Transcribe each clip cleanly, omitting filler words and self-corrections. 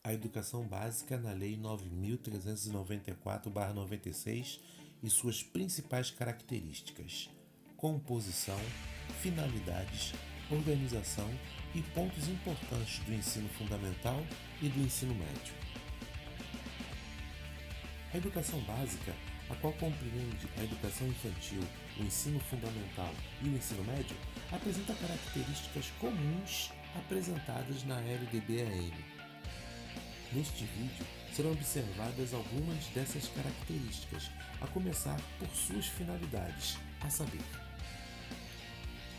A educação básica na Lei 9.394/96 e suas principais características: composição, finalidades, organização e pontos importantes do ensino fundamental e do ensino médio. A educação básica, a qual compreende a educação infantil, o ensino fundamental e o ensino médio, apresenta características comuns apresentadas na LDB-AM. Neste vídeo serão observadas algumas dessas características, a começar por suas finalidades, a saber.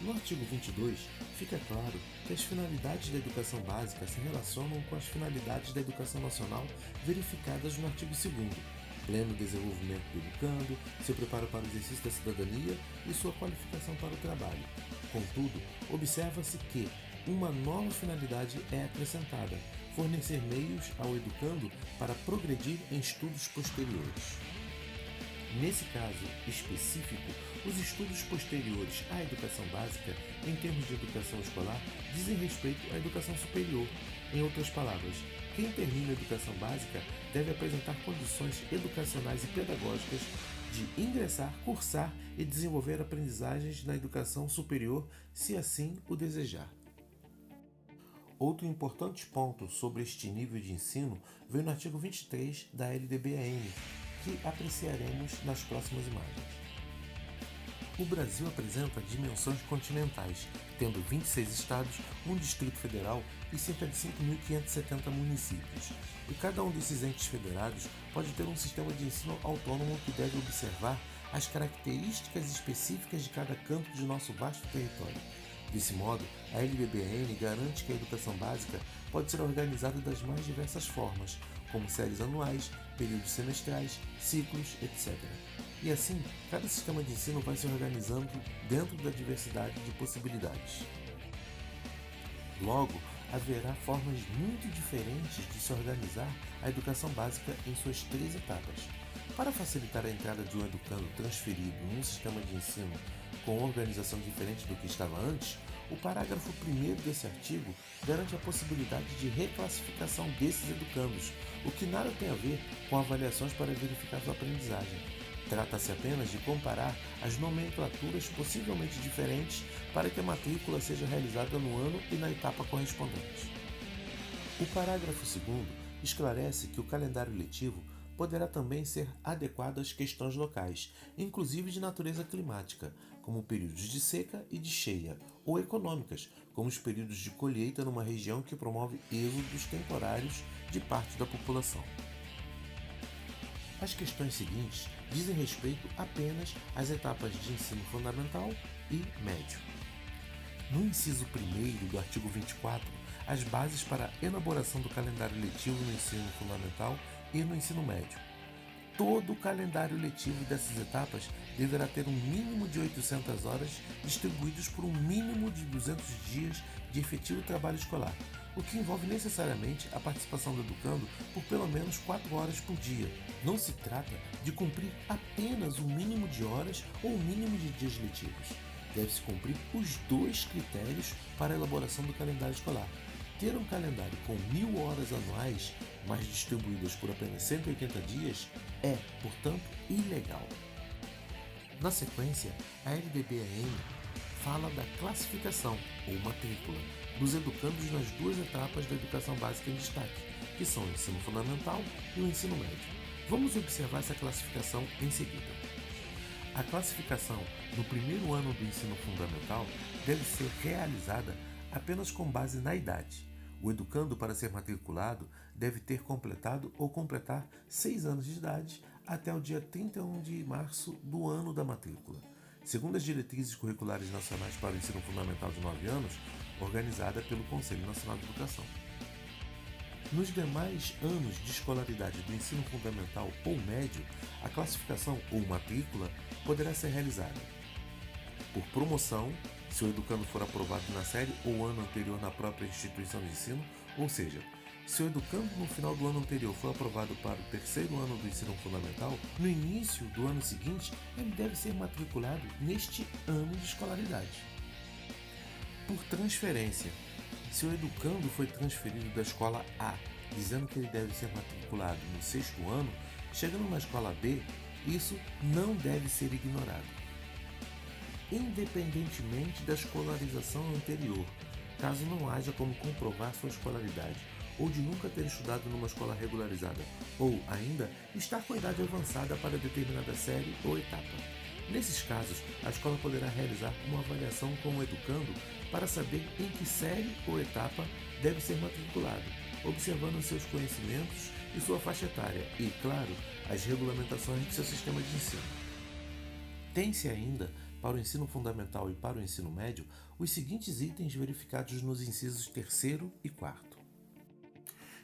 No artigo 22, fica claro que as finalidades da educação básica se relacionam com as finalidades da educação nacional verificadas no artigo 2º, pleno desenvolvimento do educando, seu preparo para o exercício da cidadania e sua qualificação para o trabalho. Contudo, observa-se que uma nova finalidade é acrescentada: fornecer meios ao educando para progredir em estudos posteriores. Nesse caso específico, os estudos posteriores à educação básica, em termos de educação escolar, dizem respeito à educação superior. Em outras palavras, quem termina a educação básica deve apresentar condições educacionais e pedagógicas de ingressar, cursar e desenvolver aprendizagens na educação superior, se assim o desejar. Outro importante ponto sobre este nível de ensino veio no artigo 23 da LDB-AM, que apreciaremos nas próximas imagens. O Brasil apresenta dimensões continentais, tendo 26 estados, um Distrito Federal e cerca de 5.570 municípios. E cada um desses entes federados pode ter um sistema de ensino autônomo que deve observar as características específicas de cada canto de nosso vasto território. Desse modo, a LDB-AM garante que a educação básica pode ser organizada das mais diversas formas, como séries anuais, períodos semestrais, ciclos, etc. E assim, cada sistema de ensino vai se organizando dentro da diversidade de possibilidades. Logo, haverá formas muito diferentes de se organizar a educação básica em suas 3 etapas. Para facilitar a entrada de um educando transferido num sistema de ensino com organização diferente do que estava antes, o parágrafo 1º desse artigo garante a possibilidade de reclassificação desses educandos, o que nada tem a ver com avaliações para verificar sua aprendizagem. Trata-se apenas de comparar as nomenclaturas possivelmente diferentes para que a matrícula seja realizada no ano e na etapa correspondente. O parágrafo 2º esclarece que o calendário letivo poderá também ser adequado às questões locais, inclusive de natureza climática, como períodos de seca e de cheia, ou econômicas, como os períodos de colheita numa região que promove êxodos temporários de parte da população. As questões seguintes dizem respeito apenas às etapas de ensino fundamental e médio. No inciso 1º do artigo 24, as bases para a elaboração do calendário letivo no ensino fundamental e no ensino médio. Todo o calendário letivo dessas etapas deverá ter um mínimo de 800 horas distribuídos por um mínimo de 200 dias de efetivo trabalho escolar, o que envolve necessariamente a participação do educando por pelo menos 4 horas por dia. Não se trata de cumprir apenas o mínimo de horas ou o mínimo de dias letivos. Deve-se cumprir os 2 critérios para a elaboração do calendário escolar. Ter um calendário com 1.000 horas anuais, mas distribuídas por apenas 180 dias, é, portanto, ilegal. Na sequência, a LDB-AM fala da classificação, ou matrícula, dos educandos nas 2 etapas da educação básica em destaque, que são o ensino fundamental e o ensino médio. Vamos observar essa classificação em seguida. A classificação no primeiro ano do ensino fundamental deve ser realizada apenas com base na idade. O educando, para ser matriculado, deve ter completado ou completar 6 anos de idade até o dia 31 de março do ano da matrícula, segundo as diretrizes curriculares nacionais para o ensino fundamental de 9 anos, organizada pelo Conselho Nacional de Educação. Nos demais anos de escolaridade do ensino fundamental ou médio, a classificação ou matrícula poderá ser realizada por promoção, se o educando for aprovado na série ou ano anterior na própria instituição de ensino, ou seja, se o educando no final do ano anterior for aprovado para o 3º ano do ensino fundamental, no início do ano seguinte, ele deve ser matriculado neste ano de escolaridade. Por transferência, se o educando foi transferido da escola A dizendo que ele deve ser matriculado no 6º ano, chegando na escola B, isso não deve ser ignorado. Independentemente da escolarização anterior, caso não haja como comprovar sua escolaridade, ou de nunca ter estudado numa escola regularizada, ou ainda estar com idade avançada para determinada série ou etapa. Nesses casos, a escola poderá realizar uma avaliação com o educando para saber em que série ou etapa deve ser matriculado, observando seus conhecimentos e sua faixa etária e, claro, as regulamentações de seu sistema de ensino. Tem-se ainda, para o ensino fundamental e para o ensino médio, os seguintes itens verificados nos incisos 3º e 4º.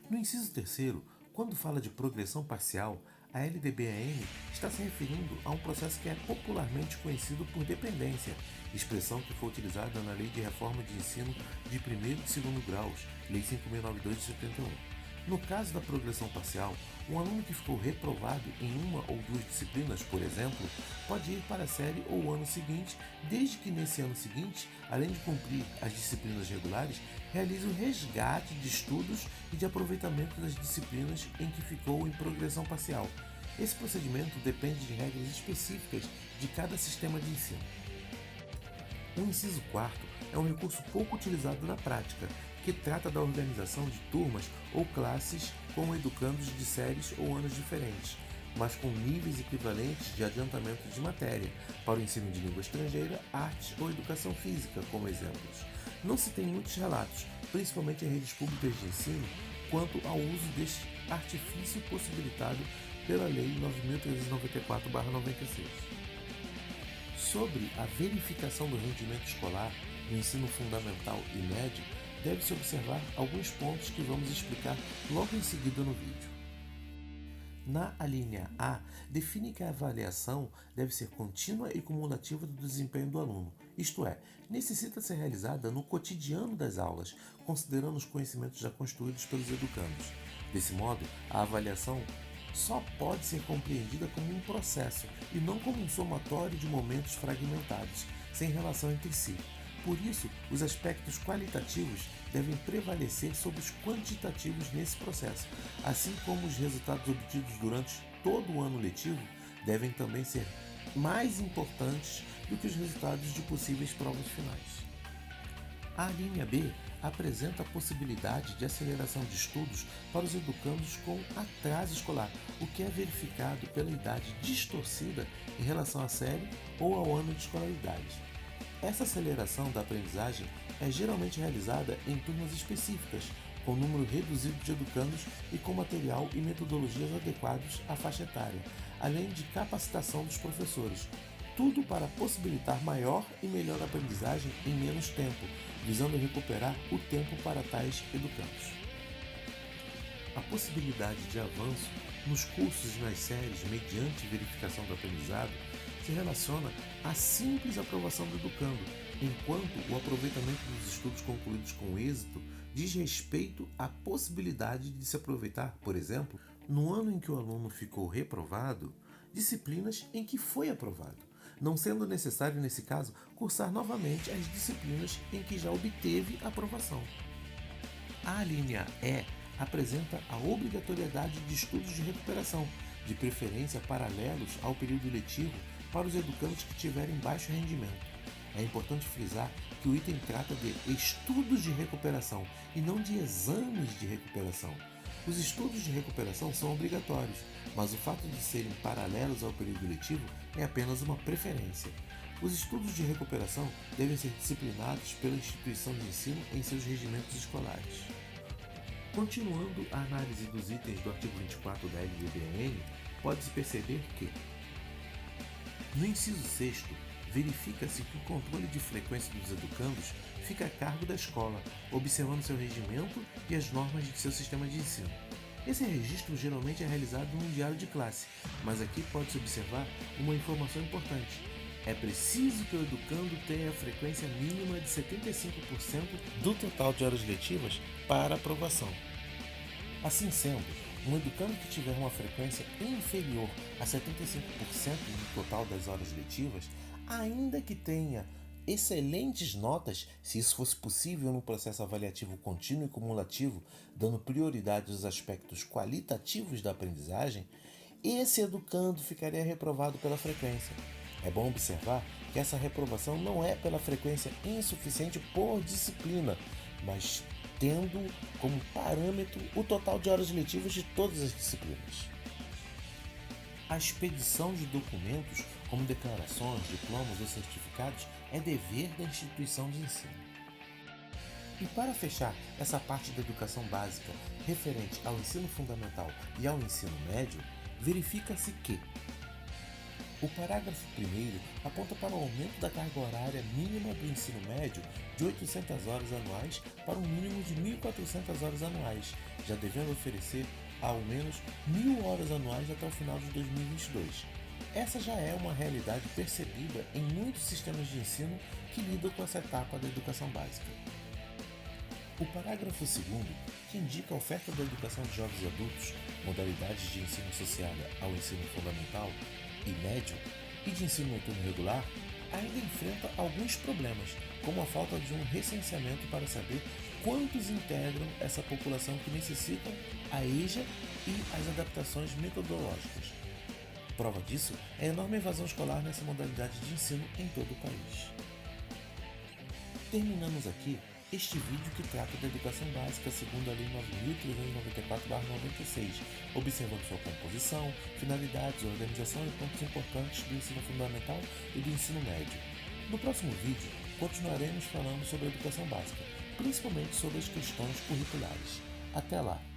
No inciso 3º, quando fala de progressão parcial, a LDB-AM está se referindo a um processo que é popularmente conhecido por dependência, expressão que foi utilizada na Lei de Reforma de Ensino de 1º e 2º graus, Lei 5.092 de 71. No caso da progressão parcial, um aluno que ficou reprovado em uma ou duas disciplinas, por exemplo, pode ir para a série ou ano seguinte, desde que nesse ano seguinte, além de cumprir as disciplinas regulares, realize o resgate de estudos e de aproveitamento das disciplinas em que ficou em progressão parcial. Esse procedimento depende de regras específicas de cada sistema de ensino. O inciso 4º é um recurso pouco utilizado na prática, que trata da organização de turmas ou classes com educandos de séries ou anos diferentes, mas com níveis equivalentes de adiantamento de matéria, para o ensino de língua estrangeira, artes ou educação física, como exemplos. Não se tem muitos relatos, principalmente em redes públicas de ensino, quanto ao uso deste artifício possibilitado pela Lei 9.394/96. Sobre a verificação do rendimento escolar no ensino fundamental e médio, deve-se observar alguns pontos que vamos explicar logo em seguida no vídeo. Na alínea A, define que a avaliação deve ser contínua e cumulativa do desempenho do aluno, isto é, necessita ser realizada no cotidiano das aulas, considerando os conhecimentos já construídos pelos educandos. Desse modo, a avaliação só pode ser compreendida como um processo e não como um somatório de momentos fragmentados, sem relação entre si. Por isso, os aspectos qualitativos devem prevalecer sobre os quantitativos nesse processo, assim como os resultados obtidos durante todo o ano letivo devem também ser mais importantes do que os resultados de possíveis provas finais. A linha B apresenta a possibilidade de aceleração de estudos para os educandos com atraso escolar, o que é verificado pela idade distorcida em relação à série ou ao ano de escolaridade. Essa aceleração da aprendizagem é geralmente realizada em turmas específicas, com número reduzido de educandos e com material e metodologias adequados à faixa etária, além de capacitação dos professores. Tudo para possibilitar maior e melhor aprendizagem em menos tempo, visando recuperar o tempo para tais educandos. A possibilidade de avanço nos cursos e nas séries mediante verificação do aprendizado se relaciona à simples aprovação do educando, enquanto o aproveitamento dos estudos concluídos com êxito diz respeito à possibilidade de se aproveitar, por exemplo, no ano em que o aluno ficou reprovado, disciplinas em que foi aprovado, não sendo necessário, nesse caso, cursar novamente as disciplinas em que já obteve aprovação. A linha E apresenta a obrigatoriedade de estudos de recuperação, de preferência paralelos ao período letivo para os educandos que tiverem baixo rendimento. É importante frisar que o item trata de estudos de recuperação e não de exames de recuperação. Os estudos de recuperação são obrigatórios, mas o fato de serem paralelos ao período letivo é apenas uma preferência. Os estudos de recuperação devem ser disciplinados pela instituição de ensino em seus regimentos escolares. Continuando a análise dos itens do artigo 24 da LDB-AM, pode-se perceber que, no inciso 6º, verifica-se que o controle de frequência dos educandos fica a cargo da escola, observando seu regimento e as normas de seu sistema de ensino. Esse registro geralmente é realizado num diário de classe, mas aqui pode-se observar uma informação importante. É preciso que o educando tenha a frequência mínima de 75% do total de horas letivas para aprovação. Assim sendo, um educando que tiver uma frequência inferior a 75% do total das horas letivas, ainda que tenha excelentes notas, se isso fosse possível no processo avaliativo contínuo e cumulativo, dando prioridade aos aspectos qualitativos da aprendizagem, esse educando ficaria reprovado pela frequência. É bom observar que essa reprovação não é pela frequência insuficiente por disciplina, mas tendo como parâmetro o total de horas letivas de todas as disciplinas. A expedição de documentos, como declarações, diplomas ou certificados, é dever da instituição de ensino. E para fechar essa parte da educação básica referente ao ensino fundamental e ao ensino médio, verifica-se que o parágrafo 1º aponta para o aumento da carga horária mínima do ensino médio de 800 horas anuais para um mínimo de 1.400 horas anuais, já devendo oferecer ao menos 1.000 horas anuais até o final de 2022. Essa já é uma realidade percebida em muitos sistemas de ensino que lidam com essa etapa da educação básica. O parágrafo 2º, que indica a oferta da educação de jovens e adultos, modalidades de ensino associada ao ensino fundamental e médio e de ensino noturno regular, ainda enfrenta alguns problemas, como a falta de um recenseamento para saber quantos integram essa população que necessitam a EJA e as adaptações metodológicas. Prova disso é a enorme evasão escolar nessa modalidade de ensino em todo o país. Terminamos aqui este vídeo que trata da educação básica segundo a Lei 9.394/96, observando sua composição, finalidades, organização e pontos importantes do ensino fundamental e do ensino médio. No próximo vídeo, continuaremos falando sobre a educação básica, principalmente sobre as questões curriculares. Até lá!